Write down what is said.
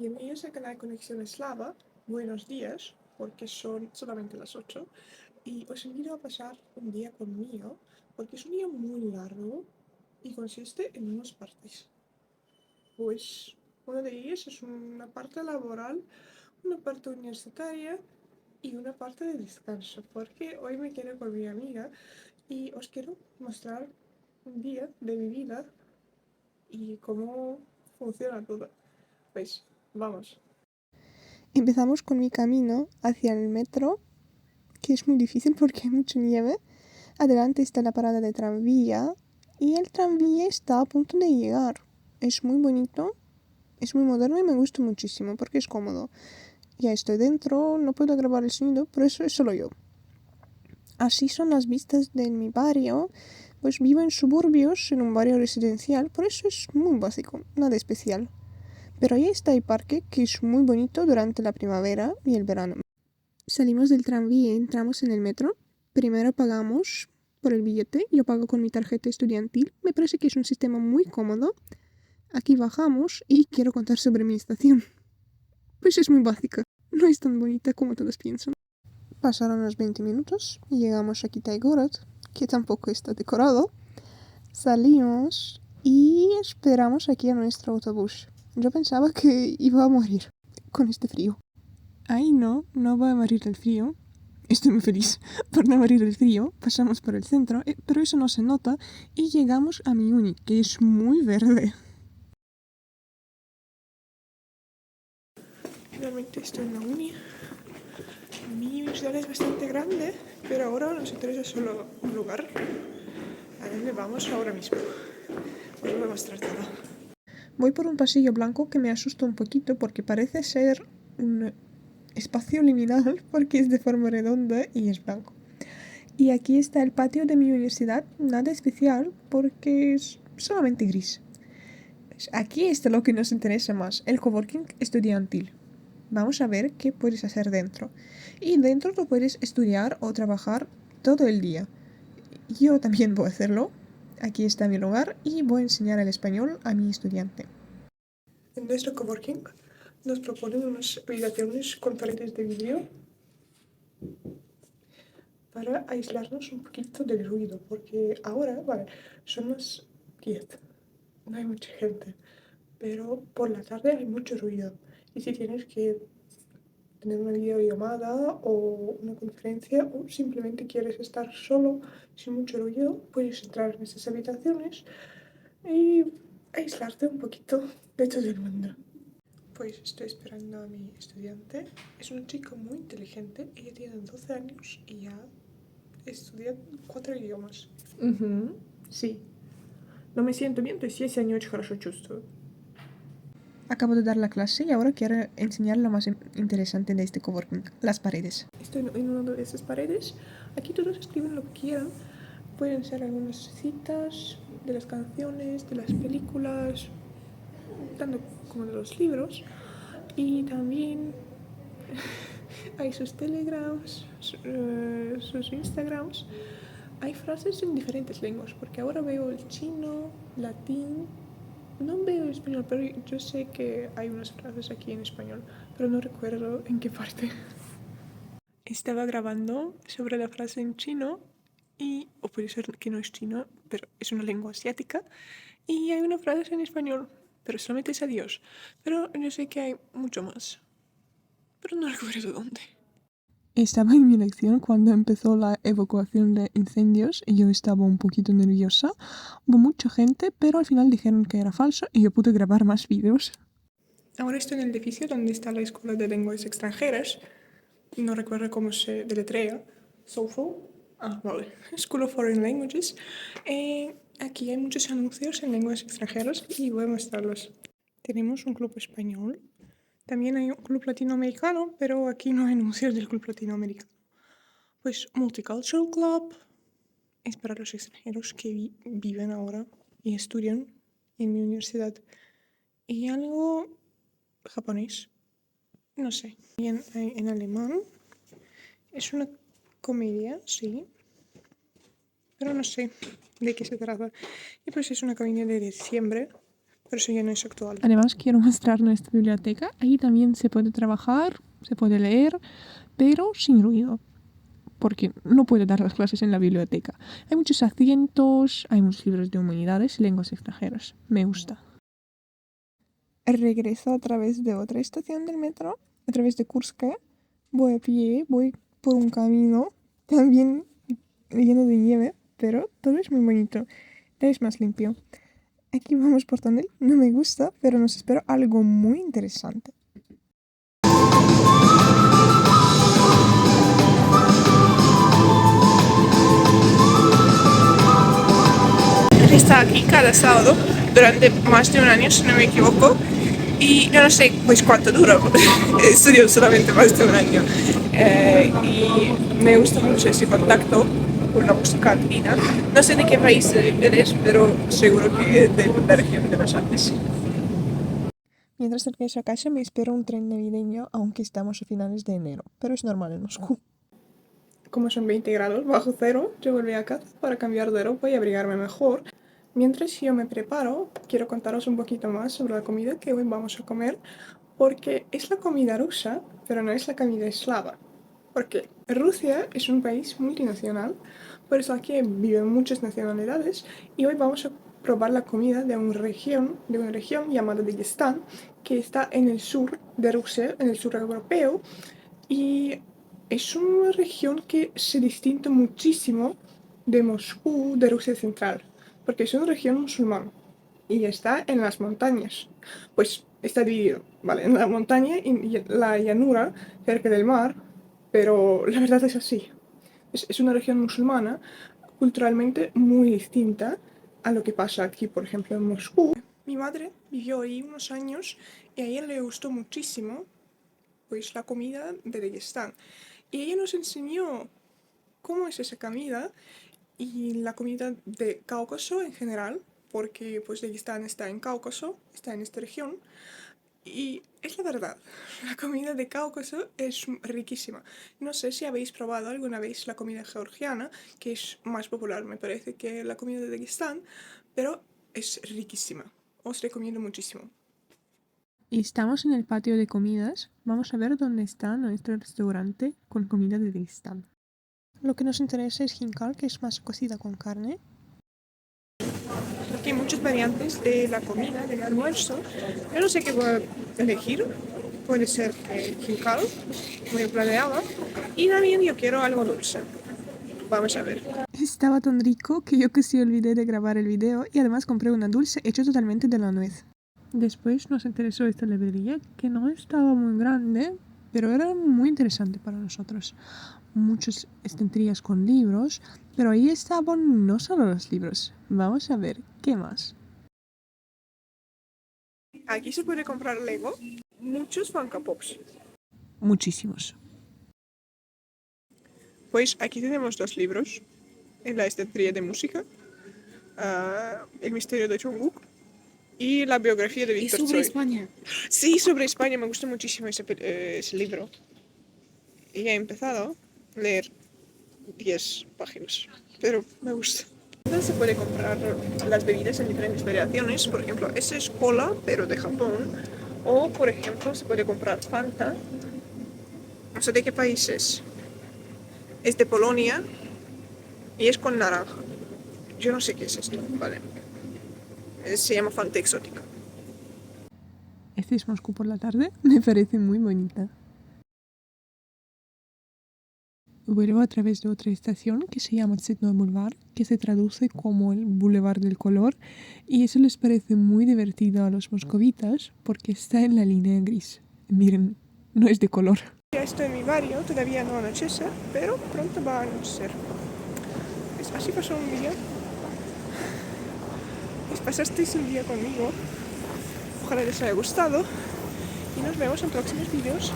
Bienvenidos al canal Conexión Eslava. Buenos días, porque son solamente las 8. Y os invito a pasar un día conmigo, porque es un día muy largo y consiste en unas partes. Pues una de ellas es una parte laboral, una parte universitaria y una parte de descanso, porque hoy me quedo con mi amiga y os quiero mostrar un día de mi vida y cómo funciona todo. Pues vamos. Empezamos con mi camino hacia el metro, que es muy difícil porque hay mucha nieve. Adelante está la parada de tranvía y el tranvía está a punto de llegar. Es muy bonito, es muy moderno y me gusta muchísimo porque es cómodo. Ya estoy dentro, no puedo grabar el sonido, pero eso es solo yo. Así son las vistas de mi barrio, pues vivo en suburbios, en un barrio residencial, por eso es muy básico, nada especial. Pero ahí está el parque, que es muy bonito durante la primavera y el verano. Salimos del tranvía y entramos en el metro. Primero pagamos por el billete. Yo pago con mi tarjeta estudiantil. Me parece que es un sistema muy cómodo. Aquí bajamos y quiero contar sobre mi estación. Pues es muy básica. No es tan bonita como todos piensan. Pasaron unos 20 minutos y llegamos a Kitaigorod, que tampoco está decorado. Salimos y esperamos aquí a nuestro autobús. Yo pensaba que iba a morir con este frío. Ay, no voy a morir del frío. Estoy muy feliz por no morir del frío. Pasamos por el centro, pero eso no se nota y llegamos a mi uni, que es muy verde. Finalmente estoy en la uni. Mi universidad es bastante grande, pero ahora nos interesa solo un lugar. ¿A dónde vamos ahora mismo? Os lo voy a mostrar todo. Voy por un pasillo blanco que me asusta un poquito porque parece ser un espacio liminal porque es de forma redonda y es blanco. Y aquí está el patio de mi universidad, nada especial porque es solamente gris. Aquí está lo que nos interesa más, el coworking estudiantil. Vamos a ver qué puedes hacer dentro. Y dentro tú puedes estudiar o trabajar todo el día. Yo también voy a hacerlo. Aquí está mi lugar y voy a enseñar el español a mi estudiante. En nuestro coworking nos proponen unas habitaciones con paredes de vidrio para aislarnos un poquito del ruido, porque ahora, vale, son las 10, no hay mucha gente, pero por la tarde hay mucho ruido. Y si tienes que tener una videollamada o una conferencia o simplemente quieres estar solo, sin mucho ruido, puedes entrar en esas habitaciones y aislarte un poquito de todo el mundo. Pues estoy esperando a mi estudiante. Es una chica muy inteligente. Ella tiene 12 años y ya estudia 4 idiomas. Sí. No me siento bien, то есть я себя не очень хорошо чувствую. Acabo de dar la clase y ahora quiero enseñar lo más interesante de este coworking, las paredes. Estoy en una de esas paredes. Aquí todos escriben lo que quieran. Pueden ser algunas citas de las canciones, de las películas, tanto como de los libros. Y también hay sus telegrams, sus instagrams. Hay frases en diferentes lenguas, porque ahora veo el chino, latín. No veo el español, pero yo sé que hay unas frases aquí en español, pero no recuerdo en qué parte. Estaba grabando sobre la frase en chino o puede ser que no es chino, pero es una lengua asiática, y hay una frase en español, pero solamente es adiós. Pero yo sé que hay mucho más, pero no recuerdo dónde. Estaba en mi lección cuando empezó la evacuación de incendios y yo estaba un poquito nerviosa. Hubo mucha gente, pero al final dijeron que era falso y yo pude grabar más vídeos. Ahora estoy en el edificio donde está la Escuela de Lenguas Extranjeras. No recuerdo cómo se deletrea. SOFO. Ah, vale. School of Foreign Languages. Aquí hay muchos anuncios en lenguas extranjeras y voy a mostrarlos. Tenemos un club español. También hay un club latinoamericano, pero aquí no hay anuncios del club latinoamericano. Pues Multicultural Club es para los extranjeros que viven ahora y estudian en mi universidad. Y algo japonés, no sé. Bien, en alemán es una comedia, sí, pero no sé de qué se trata. Y pues es una comedia de diciembre, Pero eso ya no es actual. Además, quiero mostrar nuestra biblioteca. Ahí también se puede trabajar, se puede leer, pero sin ruido, porque no puedo dar las clases en la biblioteca. Hay muchos asientos, hay muchos libros de humanidades y lenguas extranjeras. Me gusta. Regreso a través de otra estación del metro, a través de Kurske. Voy a pie, voy por un camino, también lleno de nieve, pero todo es muy bonito. Es más limpio. Aquí vamos por túnel, no me gusta, pero nos espera algo muy interesante. Está aquí cada sábado durante más de un año, si no me equivoco, y yo no sé pues cuánto dura, estudio solamente más de un año, y me gusta mucho ese contacto con la música andina. No sé de qué país eres, pero seguro que de la región de los Andes. Mientras regreso a casa me espera un tren navideño, aunque estamos a finales de enero, pero es normal en Moscú. Como son 20 grados bajo cero, yo volví a casa para cambiar de ropa y abrigarme mejor. Mientras yo me preparo, quiero contaros un poquito más sobre la comida que hoy vamos a comer, porque es la comida rusa, pero no es la comida eslava. Porque Rusia es un país multinacional, por eso aquí viven muchas nacionalidades, y hoy vamos a probar la comida de una región llamada Daguestán, que está en el sur de Rusia, en el sur europeo, y es una región que se distingue muchísimo de Moscú, de Rusia central, porque es una región musulmana y está en las montañas. Pues está dividido, ¿vale? En la montaña y la llanura cerca del mar, pero la verdad es así. Es una región musulmana culturalmente muy distinta a lo que pasa aquí, por ejemplo, en Moscú. Mi madre vivió ahí unos años y a ella le gustó muchísimo pues la comida de Daguestán. Y ella nos enseñó cómo es esa comida y la comida de Cáucaso en general, porque pues Daguestán está en Cáucaso, está en esta región. Y es la verdad, la comida de Cáucaso es riquísima. No sé si habéis probado alguna vez la comida georgiana, que es más popular, me parece, que la comida de Daguestán, pero es riquísima. Os recomiendo muchísimo. Estamos en el patio de comidas. Vamos a ver dónde está nuestro restaurante con comida de Daguestán. Lo que nos interesa es Hinkal, que es más cocida con carne. Aquí hay muchas variantes de la comida, del almuerzo. Yo no sé qué voy a elegir. Puede ser jinkal, como yo planeaba. Y también yo quiero algo dulce. Vamos a ver. Estaba tan rico que yo casi olvidé de grabar el video y además compré una dulce hecho totalmente de la nuez. Después nos interesó esta librería que no estaba muy grande, pero era muy interesante para nosotros. Muchas estanterías con libros, pero ahí estaban no solo los libros. Vamos a ver, ¿qué más? Aquí se puede comprar Lego, muchos Funko Pops. Muchísimos. Pues aquí tenemos dos libros en la estantería de música. El misterio de Jungkook y la biografía de Víctor Tsoi. ¿Y sobre España? Sí, sobre España, me gusta muchísimo ese libro. Y he empezado a leer 10 páginas, pero me gusta. Se puede comprar las bebidas en diferentes variaciones, por ejemplo, esa es cola, pero de Japón, o por ejemplo, se puede comprar Fanta, no sé de qué país es de Polonia y es con naranja. Yo no sé qué es esto, vale. Se llama Fanta exótica. Este es Moscú por la tarde, me parece muy bonita. Vuelvo a través de otra estación que se llama Tsvetnoy Boulevard, que se traduce como el Boulevard del Color, y eso les parece muy divertido a los moscovitas porque está en la línea gris. Miren, no es de color. Ya estoy en mi barrio, todavía no anochece, pero pronto va a anochecer. Pues así pasó un día. Pues pasasteis un día conmigo. Ojalá les haya gustado y nos vemos en próximos vídeos.